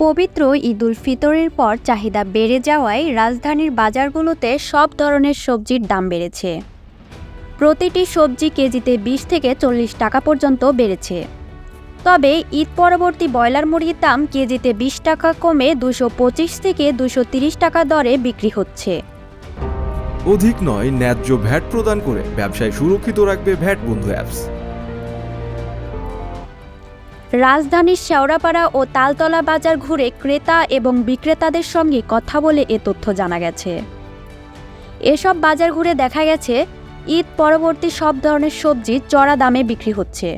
পবিত্র ঈদুল ফিতরের পর চাহিদা বেড়ে যাওয়ায় রাজধানীর বাজারগুলোতে সব ধরনের সবজির দাম বেড়েছে। প্রতিটি সবজি কেজিতে ২০ থেকে ৪০ টাকা পর্যন্ত বেড়েছে। তবে ঈদ পরবর্তী ব্রয়লার মুরগির দাম কেজিতে ২০ টাকা কমে ২২৫ থেকে ২৩০ টাকা দরে বিক্রি হচ্ছে। অধিক নয়, ন্যায্য ভ্যাট প্রদান করে ব্যবসায় সুরক্ষিত রাখবে ভ্যাট বন্ধু অ্যাপস। রাজধানীর শেওড়াপাড়া ও তালতলা বাজার ঘুরে ক্রেতা এবং বিক্রেতাদের সঙ্গে কথা বলে এ তথ্য জানা গেছে। এসব বাজার ঘুরে দেখা গেছে ঈদ পরবর্তী সব ধরনের সবজি চড়া দামে বিক্রি হচ্ছে।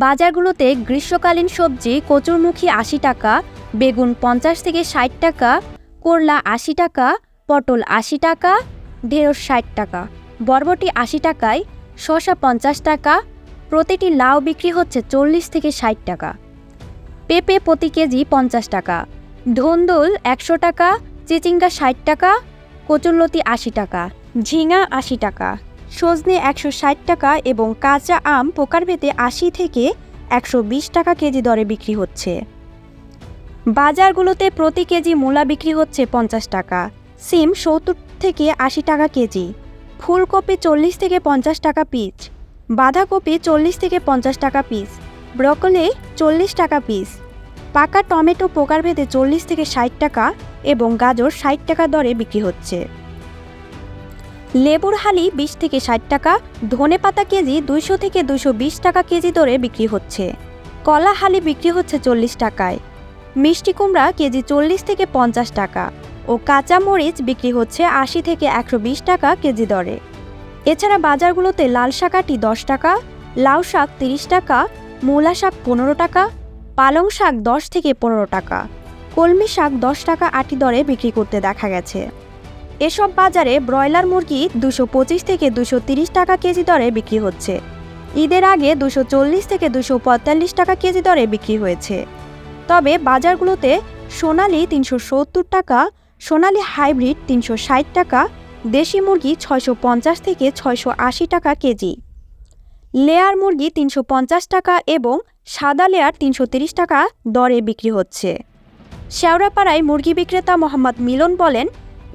বাজারগুলোতে গ্রীষ্মকালীন সবজি কচুরমুখী ৮০ টাকা, বেগুন ৫০ থেকে ৬০ টাকা, করলা ৮০ টাকা, পটল ৮০ টাকা, ঢেঁড়স ৬০ টাকা, বরবটি ৮০ টাকায়, শসা ৫০ টাকা, প্রতিটি লাউ বিক্রি হচ্ছে ৪০ থেকে ৬০ টাকা, পেঁপে প্রতি কেজি ৫০ টাকা, ধুন্দুল ১০০ টাকা, চিচিঙ্গা ৬০ টাকা, কচুরলতি ৮০ টাকা, ঝিঙা ৮০ টাকা, সজনে ১৬০ টাকা এবং কাঁচা আম প্রকারভেদে ৮০ থেকে ১২০ টাকা কেজি দরে বিক্রি হচ্ছে। বাজারগুলোতে প্রতি কেজি মূলা বিক্রি হচ্ছে ৫০ টাকা, সিম ৭০ থেকে ৮০ টাকা কেজি, ফুলকপি ৪০ থেকে ৫০ টাকা পিস, বাঁধাকপি ৪০ থেকে ৫০ টাকা পিস, ব্রকলি ৪০ টাকা পিস, পাকা টমেটো প্রকারভেদে ৪০ থেকে ৬০ টাকা এবং গাজর ৬০ টাকা দরে বিক্রি হচ্ছে। লেবুর হালি ২০ থেকে ৬০ টাকা, ধনেপাতা কেজি ২০০ থেকে ২২০ টাকা কেজি দরে বিক্রি হচ্ছে। কলা হালি বিক্রি হচ্ছে ৪০ টাকায়, মিষ্টি কুমড়া কেজি ৪০ থেকে ৫০ টাকা ও কাঁচা মরিচ বিক্রি হচ্ছে ৮০ থেকে ১২০ টাকা কেজি দরে। এছাড়া বাজারগুলোতে লাল শাক আটি ১০ টাকা, লাউ শাক ৩০ টাকা, মূলা শাক ১৫ টাকা, পালং শাক ১০ থেকে ১৫ টাকা, কলমি শাক ১০ টাকা আটি দরে বিক্রি করতে দেখা গেছে। এসব বাজারে ব্রয়লার মুরগি ২২৫ থেকে ২৩০ টাকা কেজি দরে বিক্রি হচ্ছে। ঈদের আগে ২৪০ থেকে ২৪৫ টাকা কেজি দরে বিক্রি হয়েছে। তবে বাজারগুলোতে সোনালী ৩৭০ টাকা, সোনালী হাইব্রিড ৩৬০ টাকা, দেশি মুরগি ৬৫০ থেকে ৬৮০ টাকা কেজি, লেয়ার মুরগি ৩৫০ টাকা এবং সাদা লেয়ার ৩৩০ টাকা দরে বিক্রি হচ্ছে। শেওড়াপাড়ায় মুরগি বিক্রেতা মোহাম্মদ মিলন বলেন,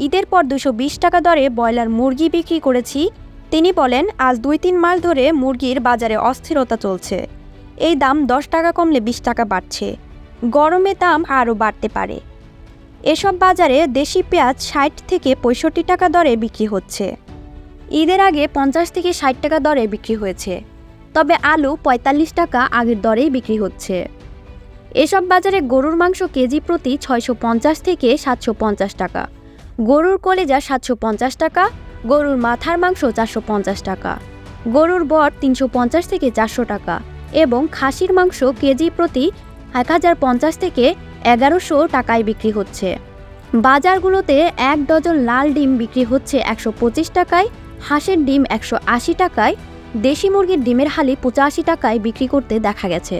ঈদের পর ২২০ টাকা দরে ব্রয়লার মুরগি বিক্রি করেছি। তিনি বলেন, আজ ২-৩ মাস ধরে মুরগির বাজারে অস্থিরতা চলছে। এই দাম ১০ টাকা কমলে ২০ টাকা বাড়ছে। গরমে দাম আরও বাড়তে পারে। এসব বাজারে দেশি পেঁয়াজ ৬০ থেকে ৬৫ টাকা দরে বিক্রি হচ্ছে। ঈদের আগে ৫০ থেকে ৬০ টাকা দরে বিক্রি হয়েছে। তবে আলু ৪৫ টাকা আগের দরেই বিক্রি হচ্ছে। এসব বাজারে গরুর মাংস কেজি প্রতি ৬৫০ থেকে ৭৫০ টাকা, গরুর কলিজা ৭৫০ টাকা, গরুর মাথার মাংস ৪৫০ টাকা, গরুর বট ৩৫০ থেকে ৪০০ টাকা এবং খাসির মাংস কেজি প্রতি ১০৫০ থেকে ১১০০ টাকায় বিক্রি হচ্ছে। বাজারগুলোতে ১ ডজন লাল ডিম বিক্রি হচ্ছে ১২৫ টাকায়, হাঁসের ডিম ১৮০ টাকায়, দেশি মুরগির ডিমের হালি ৮৫ টাকায় বিক্রি করতে দেখা গেছে।